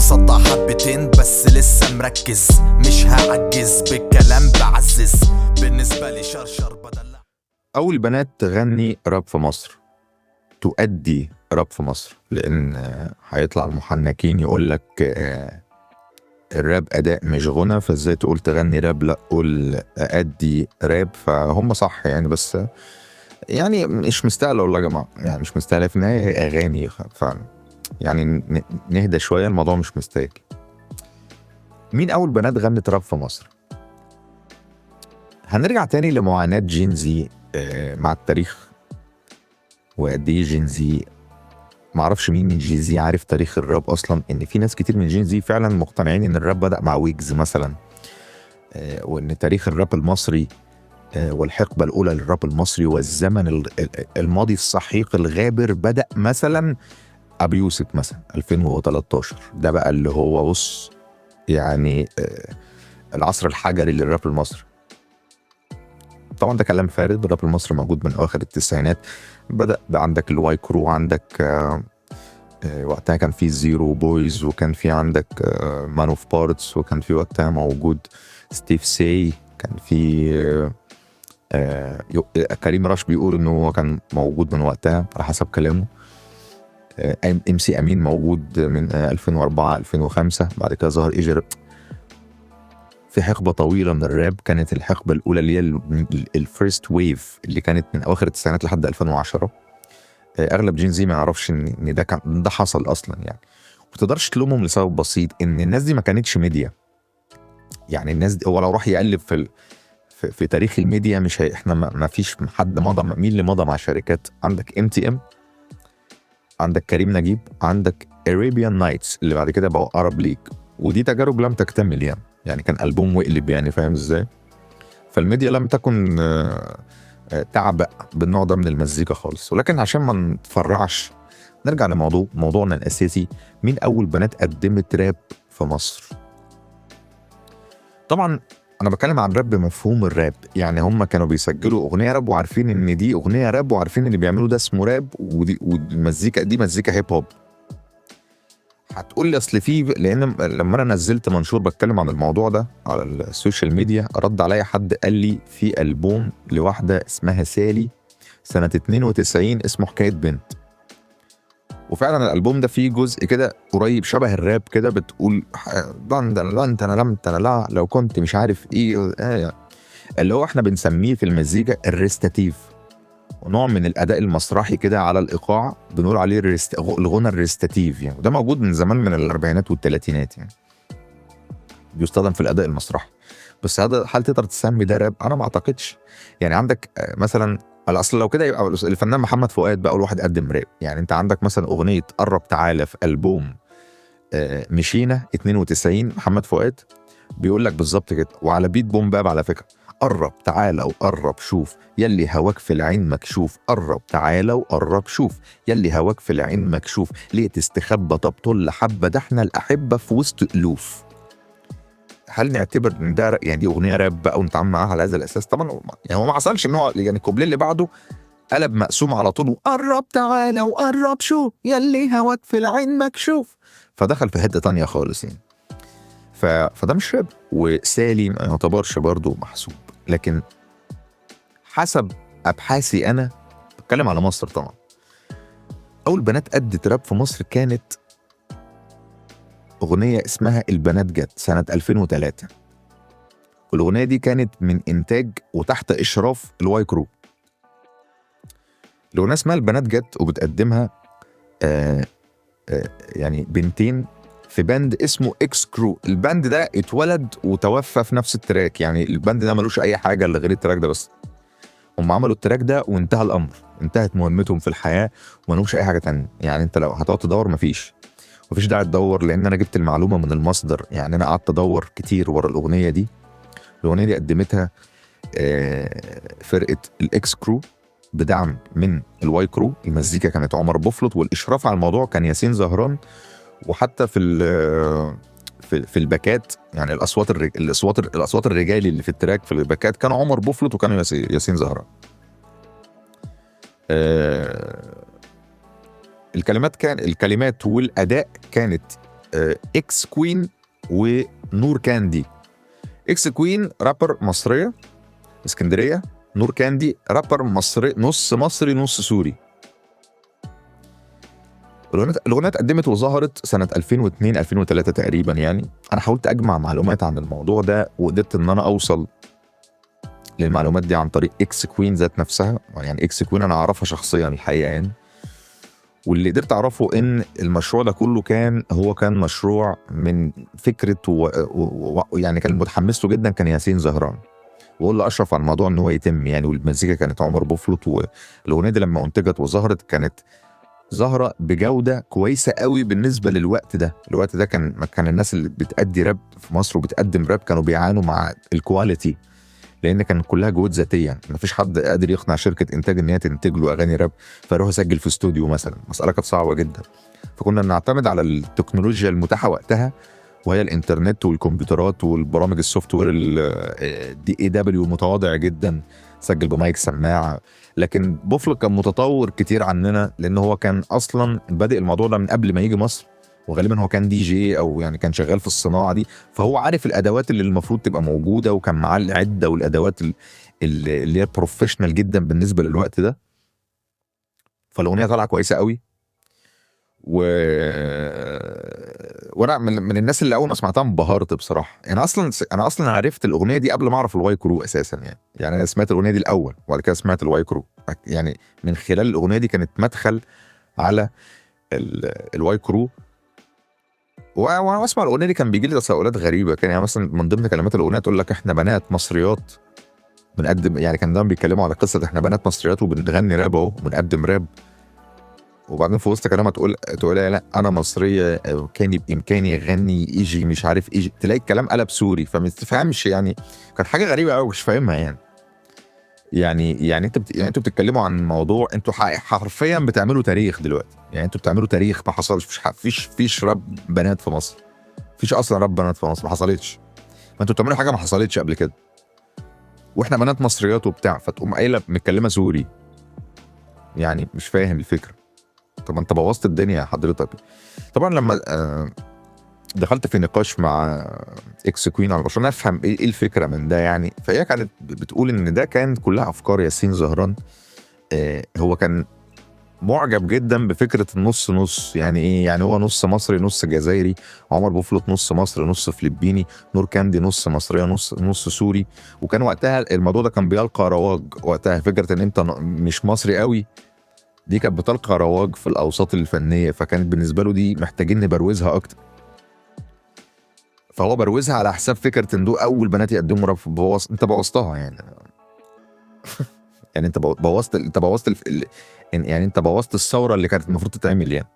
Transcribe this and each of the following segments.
مصدع حبتين بس لسه مركز، مش هعجز بالكلام بعزز، بالنسبة لي شرشر بدل. أول بنات تغني راب في مصر، تؤدي راب في مصر، لأن هيطلع المحنكين يقول لك الراب أداء مش غنى، فازاي تقول تغني راب؟ لا، قول أدي راب. فهم صح يعني، بس يعني مش مستاهل والله يا جماعة، يعني مش مستاهل، في النهاية أغاني، يعني نهدى شوية، الموضوع مش مستاهل. مين أول بنات غنت راب في مصر؟ هنرجع تاني لمعاناة جين زي مع التاريخ، وقد ايه جين زي، معرفش مين من جين زي عارف تاريخ الراب اصلا، ان في ناس كتير من جين زي فعلا مقتنعين ان الراب بدأ مع ويجز مثلا، وان تاريخ الراب المصري والحقبة الاولى للراب المصري والزمن الماضي السحيق الغابر بدأ مثلا ابو يوسف مثلا 2013. ده بقى اللي هو بص يعني العصر الحجري للراب المصري. طبعا ده كلام فارغ، الراب المصري موجود من اواخر التسعينات، بدأ عندك الواي كرو، عندك وقتها كان في زيرو بويز، وكان في عندك مان اوف بارتس، وكان في وقتها موجود ستيف سي، كان في كريم راش بيقول انه هو كان موجود من وقتها على حسب كلامه. ام سي امين موجود من 2004 2005. بعد كده ظهر ايجر. في حقبه طويله من الراب، كانت الحقبه الاولى اللي هي الفيرست ويف اللي كانت من اواخر التسعينات لحد 2010. اغلب جين زي ما يعرفش ان ده حصل اصلا يعني. ما تقدرش تلومهم لسبب بسيط، ان الناس دي ما كانتش ميديا. يعني الناس دي هو لو راح يقلب في تاريخ الميديا، مش احنا ما فيش حد مضى. مين اللي مضى مع شركات؟ عندك MTM، عندك كريم نجيب، عندك Arabian Nights اللي بعد كده بقوا Arab League، ودي تجارب لم تكتمل يعني كان ألبوم وقلب، يعني فاهم ازاي؟ فالميديا لم تكن تعبأ بالنوع ده من المزيكا خالص. ولكن عشان ما نتفرعش، نرجع موضوعنا الأساسي. مين أول بنات قدمت راب في مصر؟ طبعا أنا بتكلم عن راب بمفهوم الراب، يعني هم كانوا بيسجلوا أغنية راب وعارفين إن دي أغنية راب، وعارفين إن اللي بيعملوا ده اسمه راب، والمزيكا دي مزيكا هيب هوب. هتقول لي اصل في، لان لما انا نزلت منشور بتكلم عن الموضوع ده على السوشيال ميديا، رد عليا حد قال لي في ألبوم لواحده اسمها سالي سنه 92 اسمه حكايه بنت، وفعلا الألبوم ده فيه جزء كده قريب شبه الراب كده، بتقول لا لو كنت مش عارف ايه، اللي هو احنا بنسميه في المزيكا الريستاتيف، ونوع من الاداء المسرحي كده على الايقاع، بنقول عليه الغنى الريستاتيف يعني. وده موجود من زمان، من الاربعينات والثلاثينات يعني، بيستخدم في الاداء المسرحي. بس هل تقدر تسمي ده راب؟ انا ما اعتقدش. يعني عندك مثلا الاصل لو كده يبقى الفنان محمد فؤاد بقى اول واحد قدم راب. يعني انت عندك مثلا اغنيه قرب تعالى في البوم مشينا 92 محمد فؤاد، بيقول لك بالظبط كده، وعلى بيت بوم باب على فكره: قرب تعالى وقرب شوف يلي هواك في العين مكشوف، قرب تعالى وقرب شوف يلي هواك في العين مكشوف، ليه تستخبى؟ طب طل حبه، ده احنا الاحبه في وسط الوف. هل نعتبر ان ده يعني دي اغنيه راب بقى ونتعامل معاها على هذا الاساس؟ طبعا يعني هو ما حصلش ان هو يعني الكوبليه اللي بعده قلب مقسوم على طول، وقرب تعالى وقرب شوف يلي هواك في العين مكشوف، فدخل في حته تانية خالص يعني. فده مش راب. وسالي ما يعتبرش برضه محسوب. لكن حسب ابحاثي انا بتكلم على مصر طبعا، اول بنات ادت راب في مصر كانت اغنيه اسمها البنات جت سنه 2003. والاغنيه دي كانت من انتاج وتحت اشراف الواي كرو. الاغنيه اسمها البنات جت، وبتقدمها يعني بنتين في باند اسمه اكس كرو. الباند ده اتولد وتوفى في نفس التراك، يعني الباند ده ملوش اي حاجه الا غير التراك ده بس. هم عملوا التراك ده وانتهى الامر، انتهت مهمتهم في الحياه، وملهمش اي حاجه تانية. يعني انت لو هتقعد تدور مفيش داعي تدور، لان انا جبت المعلومه من المصدر. يعني انا قعدت ادور كتير ورا الاغنيه دي. الاغنيه دي قدمتها فرقه الاكس كرو بدعم من الواي كرو. المزيكا كانت عمر بوفلوت، والاشراف على الموضوع كان ياسين زهران. وحتى في الباكات، يعني الاصوات الرجالي اللي في التراك في الباكات كانوا عمر بوفلوت وكانوا ياسين زهران. الكلمات والاداء كانت اكس كوين ونور كاندي. اكس كوين رابر مصريه اسكندريه، نور كاندي رابر مصري نص مصري نص سوري. الاغنيه اتقدمت وظهرت سنه 2002 2003 تقريبا. يعني انا حاولت اجمع معلومات عن الموضوع ده وقدرت ان انا اوصل للمعلومات دي عن طريق اكس كوين ذات نفسها. يعني اكس كوين انا اعرفها شخصيا الحقيقه يعني. واللي قدرت اعرفه ان المشروع ده كله كان مشروع من فكره يعني كان متحمس له جدا كان ياسين زهران، وهو اللي اشرف على الموضوع ان هو يتم يعني. والمزيكا كانت عمر بوفلوت. والاغنيه دي لما انتجت وظهرت كانت ظاهره بجوده كويسه قوي بالنسبه للوقت ده. الوقت ده كان الناس اللي بتأدي راب في مصر وبتقدم راب كانوا بيعانوا مع الكواليتي، لان كان كلها جهود ذاتيه. مفيش حد قادر يقنع شركه انتاج ان هي تنتج له اغاني راب فيروح يسجل في استوديو مثلا. مساله كانت صعبه جدا. فكنا نعتمد على التكنولوجيا المتاحه وقتها، وهي الانترنت والكمبيوترات والبرامج السوفت وير. الدي اي دبليو متواضع جدا، سجل بمايك سماعه. لكن بوفلو كان متطور كتير عننا، لان هو كان اصلا بادئ الموضوع ده من قبل ما يجي مصر، وغالبا هو كان دي جي او يعني كان شغال في الصناعه دي، فهو عارف الادوات اللي المفروض تبقى موجوده، وكان معاه العده والادوات اللي هي بروفيشنال جدا بالنسبه للوقت ده. فالاغنيه طالعه كويسه قوي. وانا من الناس اللي اول ما سمعتها انبهرت بصراحه. انا اصلا عرفت الاغنيه دي قبل ما اعرف الواي كرو اساسا يعني انا سمعت الاغنيه دي الاول وبعد كده سمعت الواي كرو. يعني من خلال الاغنيه دي كانت مدخل على الواي كرو. وانا بسمع الاغنيه دي كان بيجي لي تساؤلات غريبه. كان يعني مثلا من ضمن كلمات الاغنيه تقول لك احنا بنات مصريات بنقدم، يعني كان دايما بيتكلموا على قصه احنا بنات مصريات وبنغني راب اهو وبنقدم راب. وبعدين في وسط كلامها تقول لا انا مصريه كان بامكاني اغني يجي مش عارف ايه، تلاقي الكلام قلب سوري فما تفهمش. يعني كانت حاجه غريبه قوي مش فاهمها يعني انتوا بتتكلموا عن موضوع انتوا حرفيا بتعملوا تاريخ دلوقتي. يعني انتوا بتعملوا تاريخ ما حصلش. فيش راب بنات في مصر، فيش اصلا راب بنات في مصر، ما حصلتش. ما انتوا بتعملوا حاجه ما حصلتش قبل كده، واحنا بنات مصريات وبتاع، فتقوم قايله متكلمه سوري. يعني مش فاهم الفكره. طب انت بوظت الدنيا حضرتك. طبعا لما دخلت في نقاش مع اكس كوين عشان افهم ايه الفكره من ده يعني، فهي كانت بتقول ان ده كان كلها افكار ياسين زهران. هو كان معجب جدا بفكره النص نص. يعني ايه؟ يعني هو نص مصري نص جزائري، عمر بوفلوت نص مصري نص فلبيني، نور كاندي نص مصريه نص سوري. وكان وقتها الموضوع ده كان بيلقى رواج وقتها. فكره ان انت مش مصري قوي دي كانت بتلقى رواج في الاوساط الفنيه، فكانت بالنسبه له دي محتاجين نبروزها اكتر. فهو بروزها على حساب فكره ان دول اول بنات يقدموا راب. انت بوظتها يعني. يعني انت بوظت الثوره اللي كانت المفروض تتعمل يعني.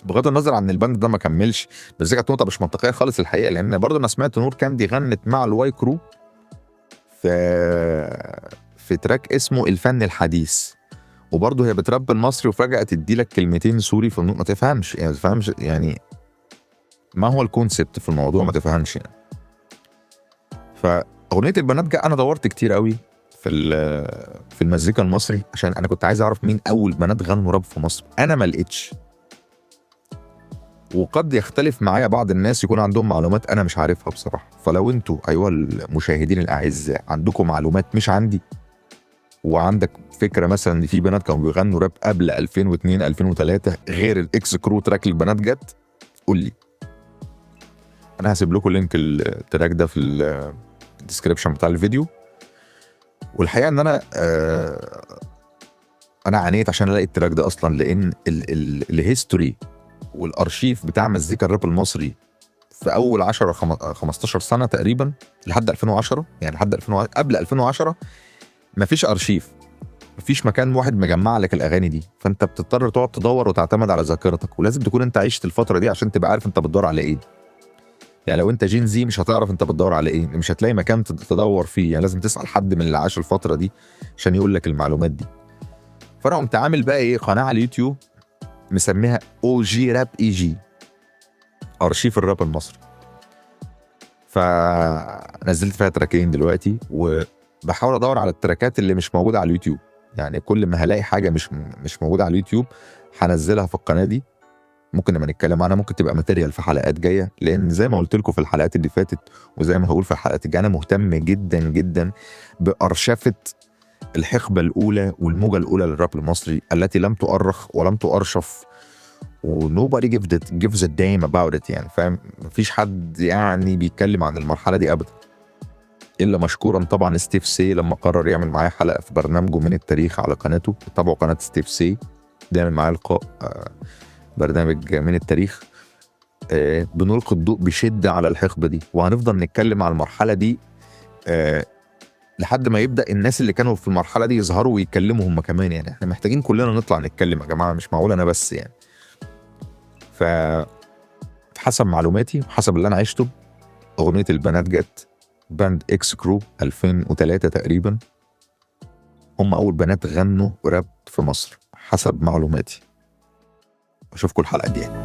بغض النظر عن البند ده ما كملش، بس دي كانت نقطه مش منطقيه خالص الحقيقه. لان برضه انا سمعت نور كاندي غنت مع الواي كرو في تراك اسمه الفن الحديث، وبرضه هي بتراب المصري وفجاه تدي لك كلمتين سوري في النقطه. ما تفهمش يعني ما هو الكونسبت في الموضوع، ما تفهمش يعني. فاغنيه البنات جاء انا دورت كتير قوي في المزيكا المصري عشان انا كنت عايز اعرف مين اول بنات غنوا راب في مصر. انا ما لقيتش، وقد يختلف معايا بعض الناس يكون عندهم معلومات انا مش عارفها بصراحه. فلو انتوا ايها المشاهدين الاعزاء عندكم معلومات مش عندي، وعندك فكره مثلا ان في بنات كانوا بيغنوا راب قبل 2002 2003 غير الاكس كرو تراك البنات جت، قول لي. انا هسيب لكم لينك التراك ده في الديسكريبشن بتاع الفيديو. والحقيقه ان انا عانيت عشان الاقي التراك ده اصلا، لان الهيستوري والارشيف بتاع مزيكا الراب المصري في اول 10 15 سنه تقريبا لحد 2010، يعني لحد 2010 قبل 2010 مفيش ارشيف، مفيش مكان واحد مجمع لك الاغاني دي. فانت بتضطر تقعد تدور وتعتمد على ذاكرتك، ولازم تكون انت عشت الفتره دي عشان تبقى عارف انت بتدور على ايه. يعني لو انت جين زي مش هتعرف انت بتدور على ايه، مش هتلاقي مكان تدور فيه. يعني لازم تسال حد من اللي عاش الفتره دي عشان يقول لك المعلومات دي. فانا قمت عامل بقى ايه، قناه على اليوتيوب مسميها او جي راب اي جي، ارشيف الراب المصري. فنزلت فيها تراكين دلوقتي، وبحاول ادور على التراكات اللي مش موجوده على اليوتيوب. يعني كل ما هلاقي حاجه مش موجوده على اليوتيوب هنزلها في القناه دي ممكن نبقى نتكلم عنها، ممكن تبقى ماتيريال في حلقات جايه، لان زي ما قلت لكم في الحلقات اللي فاتت وزي ما هقول في الحلقات الجايه، انا مهتم جدا جدا بارشفه الحقبه الاولى والموجه الاولى للراب المصري التي لم تؤرخ ولم تؤرشف، و nobody gives a damn about it يعني، فاهم؟ مفيش حد يعني بيتكلم عن المرحله دي ابدا، الا مشكورا طبعا ستيف سي لما قرر يعمل معايا حلقه في برنامجه من التاريخ على قناته. تابعوا قناه ستيف سي، بيعمل معايا لقاء برنامج من التاريخ. بنلقي الضوء بشده على الحقبه دي، وهنفضل نتكلم على المرحله دي لحد ما يبدا الناس اللي كانوا في المرحله دي يظهروا ويتكلموا هم كمان. يعني احنا محتاجين كلنا نطلع نتكلم يا جماعه، مش معقول انا بس يعني. فحسب معلوماتي وحسب اللي انا عشته، اغنيه البنات جت باند اكس كرو 2003 تقريبا، هم اول بنات غنوا راب في مصر حسب معلوماتي. اشوفكم الحلقه الجايه.